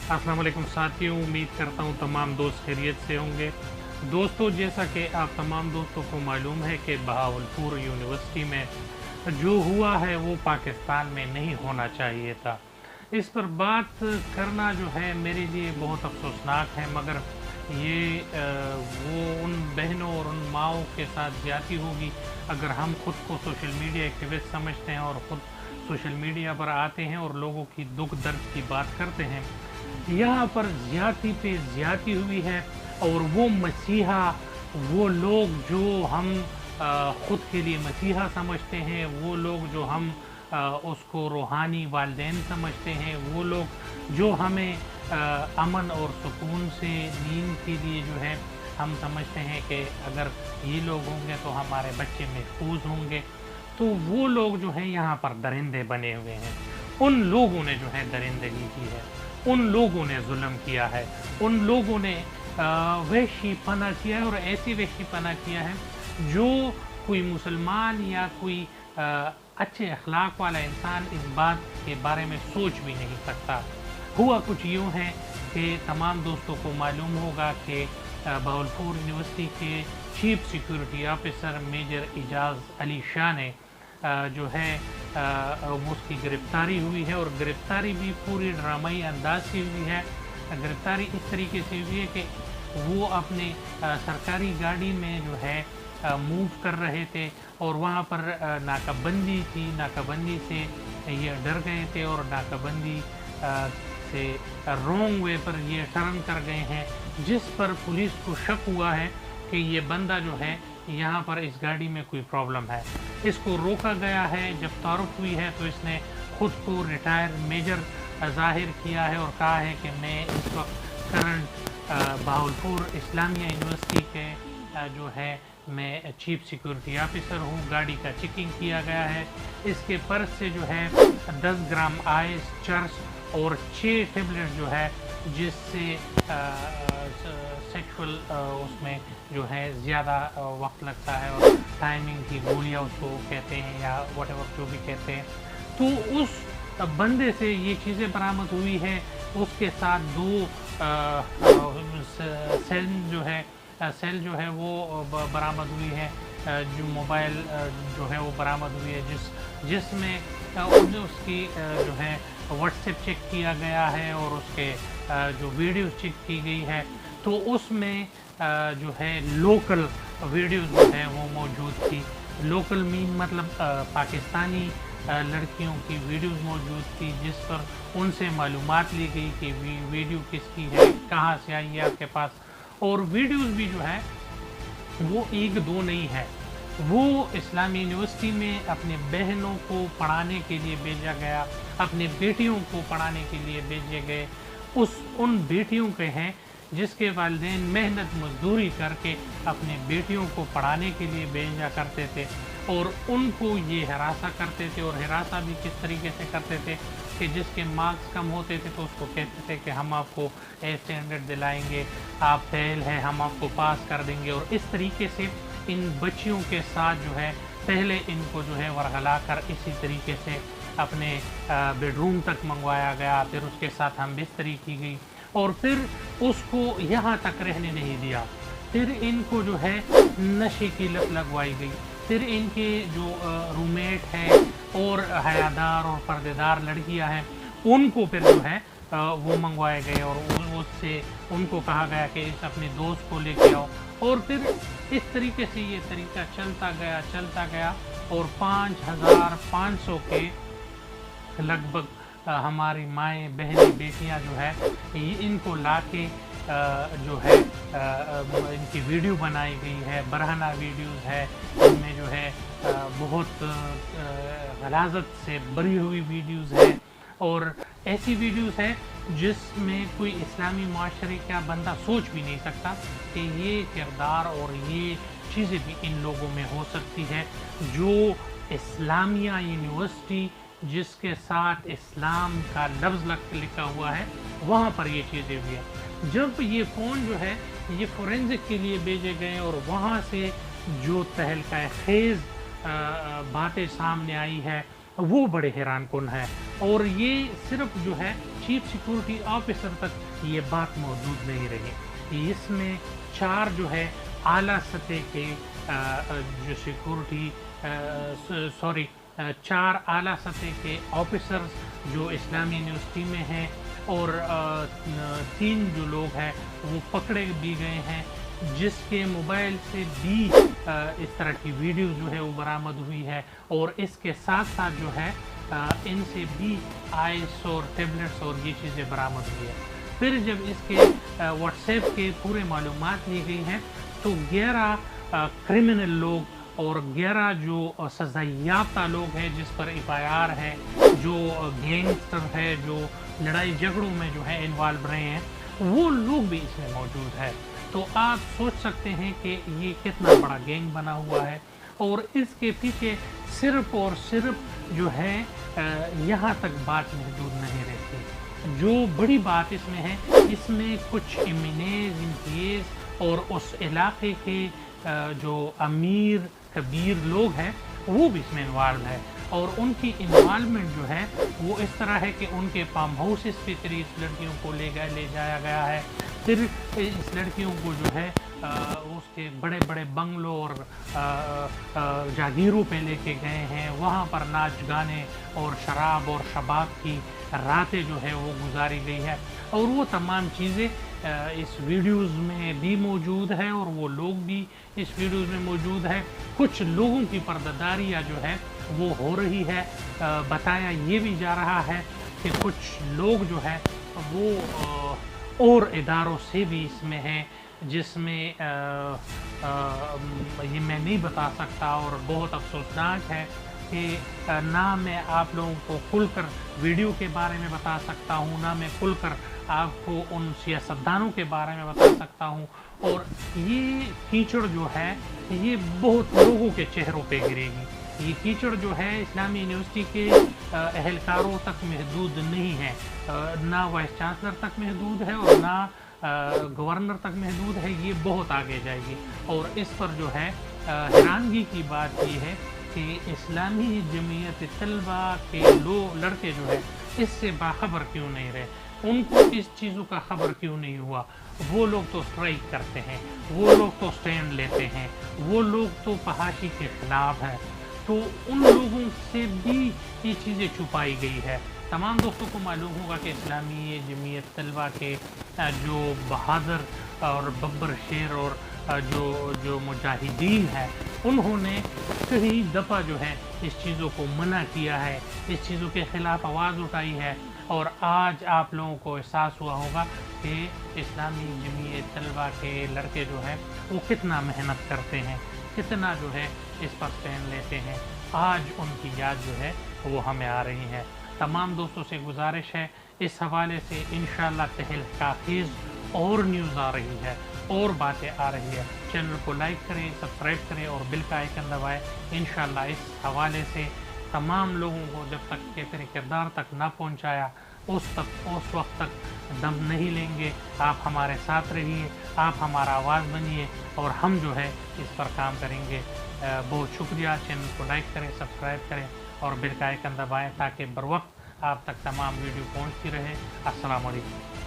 अस्सलाम वालेकुम साथियों, उम्मीद करता हूँ तमाम दोस्त खैरियत से होंगे। दोस्तों, जैसा कि आप तमाम दोस्तों को मालूम है कि बहावलपुर यूनिवर्सिटी में जो हुआ है वो पाकिस्तान में नहीं होना चाहिए था। इस पर बात करना जो है मेरे लिए बहुत अफसोसनाक है, मगर ये वो उन बहनों और उन माँओं के साथ ज़्यादती होगी अगर हम खुद को सोशल मीडिया एक्टिविस्ट समझते हैं और ख़ुद सोशल मीडिया पर आते हैं और लोगों की दुख दर्द की बात करते हैं। यहाँ पर ज़्यादती पे ज़्यादती हुई है और वो मसीहा, वो लोग जो हम ख़ुद के लिए मसीहा समझते हैं, वो लोग जो हम उसको रूहानी वालिदैन समझते हैं, वो लोग जो हमें अमन और सुकून से नींद के लिए जो है हम समझते हैं कि अगर ये लोग होंगे तो हमारे बच्चे महफूज होंगे, तो वो लोग जो हैं यहाँ पर दरिंदे बने हुए हैं। उन लोगों ने जो है दरिंदगी की है, उन लोगों ने जुल्म किया है, उन लोगों ने वहशीपना किया है और ऐसी वहशीपना किया है जो कोई मुसलमान या कोई अच्छे अखलाक वाला इंसान इस बात के बारे में सोच भी नहीं सकता। हुआ कुछ यूँ है कि तमाम दोस्तों को मालूम होगा कि बहावलपुर यूनिवर्सिटी के chief security officer major Ejaz Ali Shah ने जो है उसकी गिरफ़्तारी हुई है और गिरफ़्तारी भी पूरी ड्रामाई अंदाज से हुई है। गिरफ़्तारी इस तरीके से हुई है कि वो अपने सरकारी गाड़ी में जो है मूव कर रहे थे और वहाँ पर नाकाबंदी थी। नाकाबंदी से ये डर गए थे और नाकाबंदी से रॉन्ग वे पर ये टर्न कर गए हैं, जिस पर पुलिस को शक हुआ है कि ये बंदा जो है यहाँ पर इस गाड़ी में कोई प्रॉब्लम है। इसको रोका गया है। जब तारुफ हुई है तो इसने ख़ुद को रिटायर मेजर ज़ाहिर किया है और कहा है कि मैं इस वक्त करंट बहावलपुर इस्लामिया यूनिवर्सिटी के जो है मैं चीफ सिक्योरिटी ऑफिसर हूँ। गाड़ी का चेकिंग किया गया है। इसके पर्स से जो है 10 ग्राम आइस, चर्च और 6 टेबलेट जो है जिससे सेक्सुअल उसमें जो है ज़्यादा वक्त लगता है और टाइमिंग की गोलियाँ उसको कहते हैं या व्हाटएवर जो भी कहते हैं, तो उस बंदे से ये चीज़ें बरामद हुई है। उसके साथ 2 सेल जो है वो बरामद हुई है। जो मोबाइल जो है वो बरामद हुई है जिसमें उसकी जो है व्हाट्सएप चेक किया गया है और उसके जो वीडियो चेक की गई है, तो उसमें जो है लोकल वीडियोस जो है वो मौजूद थी। लोकल मीन मतलब पाकिस्तानी लड़कियों की वीडियोस मौजूद थी, जिस पर उनसे मालूमात ली गई कि वीडियो किसकी है, कहाँ से आई है आपके पास। और वीडियोस भी जो है वो 1-2 नहीं है, वो इस्लामी यूनिवर्सिटी में अपने बहनों को पढ़ाने के लिए भेजा गया, अपने बेटियों को पढ़ाने के लिए भेजे गए। उन बेटियों के हैं जिसके वालिदैन मेहनत मजदूरी करके अपने बेटियों को पढ़ाने के लिए भेजा करते थे और उनको ये हरासा करते थे। और हरासा भी किस तरीके से करते थे कि जिसके मार्क्स कम होते थे तो उसको कहते थे कि हम आपको ए स्टैंडर्ड दिलाएंगे, आप फेल हैं, हम आपको पास कर देंगे। और इस तरीके से इन बच्चियों के साथ जो है पहले इनको जो है वरगला कर इसी तरीके से अपने बेडरूम तक मंगवाया गया, फिर उसके साथ हम बिस्तरी की गई और फिर उसको यहाँ तक रहने नहीं दिया। फिर इनको जो है नशे की लत लगवाई गई। फिर इनके जो रूममेट हैं और हयादार और पर्देदार लड़कियां हैं उनको फिर जो है वो मंगवाए गए और उससे उनको कहा गया कि अपने दोस्त को लेके आओ। और फिर इस तरीके से ये तरीका चलता गया और 5500 के लगभग हमारी माएँ बहनें बेटियां जो है इनको लाके जो है इनकी वीडियो बनाई गई है, बरहना वीडियोस है। इनमें जो है बहुत गलाज़त से भरी हुई वीडियोस है और ऐसी वीडियोस है जिसमें कोई इस्लामी माशरे का बंदा सोच भी नहीं सकता कि ये किरदार और ये चीज़ें भी इन लोगों में हो सकती है। जो इस्लामिया यूनिवर्सिटी जिसके साथ इस्लाम का लफ्ज़ लिखा हुआ है वहाँ पर ये चीज़ें हुई हैं। जब ये फ़ोन जो है ये फोरेंसिक के लिए भेजे गए और वहाँ से जो तहलका खेज़ बातें सामने आई है وہ بڑے حیران کن ہے، اور یہ صرف جو ہے چیف سیکورٹی آفیسر تک یہ بات موجود نہیں رہی، اس میں 4 جو ہے اعلیٰ سطح کے جو سیکورٹی 4 اعلیٰ سطح کے آفیسرز جو اسلامی یونیورسٹی میں ہیں، اور 3 جو لوگ ہیں وہ پکڑے بھی گئے ہیں، جس کے موبائل سے بھی اس طرح کی ویڈیو جو ہے وہ برآمد ہوئی ہے، اور اس کے ساتھ ساتھ جو ہے ان سے بھی آئس اور ٹیبلٹس اور یہ چیزیں برآمد ہوئی ہے۔ پھر جب اس کے واٹس ایپ کے پورے معلومات لی گئی ہیں تو 11 کرمنل لوگ اور 11 جو سزا یافتہ لوگ ہیں جس پر FIR ہے، جو گینگسٹر ہے، جو لڑائی جھگڑوں میں جو ہے انوالو رہے ہیں، وہ لوگ بھی اس میں موجود ہے۔ تو آپ سوچ سکتے ہیں کہ یہ کتنا بڑا گینگ بنا ہوا ہے، اور اس کے پیچھے صرف اور صرف جو ہے یہاں تک بات محدود نہیں رہتی۔ جو بڑی بات اس میں ہے، اس میں کچھ امتیاز اور اس علاقے کے جو امیر کبیر لوگ ہیں وہ بھی اس میں انوالو ہے، اور ان کی انوالومنٹ جو ہے وہ اس طرح ہے کہ ان کے فارم ہاؤسز پہ قریب لڑکیوں کو لے جایا گیا ہے، پھر اس لڑکیوں کو جو ہے اس کے بڑے بڑے بنگلوں اور جاگیروں پہ لے کے گئے ہیں، وہاں پر ناچ گانے اور شراب اور شباب کی راتیں جو ہے وہ گزاری گئی ہے، اور وہ تمام چیزیں اس ویڈیوز میں بھی موجود ہے، اور وہ لوگ بھی اس ویڈیوز میں موجود ہے۔ کچھ لوگوں کی پردہ جو ہے وہ ہو رہی ہے، بتایا یہ بھی جا رہا ہے کہ کچھ لوگ جو ہے وہ اور اداروں سے بھی اس میں ہیں، جس میں یہ میں نہیں بتا سکتا، اور بہت افسوسناک ہے کہ نہ میں آپ لوگوں کو کھل کر ویڈیو کے بارے میں بتا سکتا ہوں، نہ میں کھل کر آپ کو ان سیاستدانوں کے بارے میں بتا سکتا ہوں، اور یہ کیچڑ جو ہے یہ بہت لوگوں کے چہروں پہ گرے گی۔ یہ کیچڑ جو ہے اسلامی یونیورسٹی کے اہلکاروں تک محدود نہیں ہے، نہ وائس چانسلر تک محدود ہے اور نہ گورنر تک محدود ہے، یہ بہت آگے جائے گی۔ اور اس پر جو ہے حیرانگی کی بات یہ ہے کہ اسلامی جمعیت طلبہ کے لڑکے جو ہے اس سے باخبر کیوں نہیں رہے، ان کو اس چیزوں کا خبر کیوں نہیں ہوا؟ وہ لوگ تو اسٹرائک کرتے ہیں، وہ لوگ تو سٹینڈ لیتے ہیں، وہ لوگ تو فحاشی کے خلاف ہیں، تو ان لوگوں سے بھی یہ چیزیں چھپائی گئی ہے۔ تمام دوستوں کو معلوم ہوگا کہ اسلامی جمعیت طلبہ کے جو بہادر اور ببر شیر اور جو مجاہدین ہیں، انہوں نے کئی دفعہ جو ہے اس چیزوں کو منع کیا ہے، اس چیزوں کے خلاف آواز اٹھائی ہے، اور آج آپ لوگوں کو احساس ہوا ہوگا کہ اسلامی جمعیت طلبہ کے لڑکے جو ہیں وہ کتنا محنت کرتے ہیں، کتنا جو ہے اس پر سٹینڈ لیتے ہیں۔ آج ان کی یاد جو ہے وہ ہمیں آ رہی ہے۔ تمام دوستوں سے گزارش ہے، اس حوالے سے انشاءاللہ تحقیق اور نیوز آ رہی ہے، اور باتیں آ رہی ہے۔ چینل کو لائک کریں، سبسکرائب کریں اور بیل کا آئیکن دبائیں۔ انشاءاللہ اس حوالے سے تمام لوگوں کو جب تک کیفر کردار تک نہ پہنچایا اس وقت تک دم نہیں لیں گے۔ آپ ہمارے ساتھ رہیے، آپ ہمارا آواز بنیے، اور ہم جو ہے اس پر کام کریں گے۔ بہت شکریہ۔ چینل کو لائک کریں، سبسکرائب کریں اور بیل کا آئیکن دبائیں تاکہ بر وقت آپ تک تمام ویڈیو پہنچتی رہے۔ السلام علیکم۔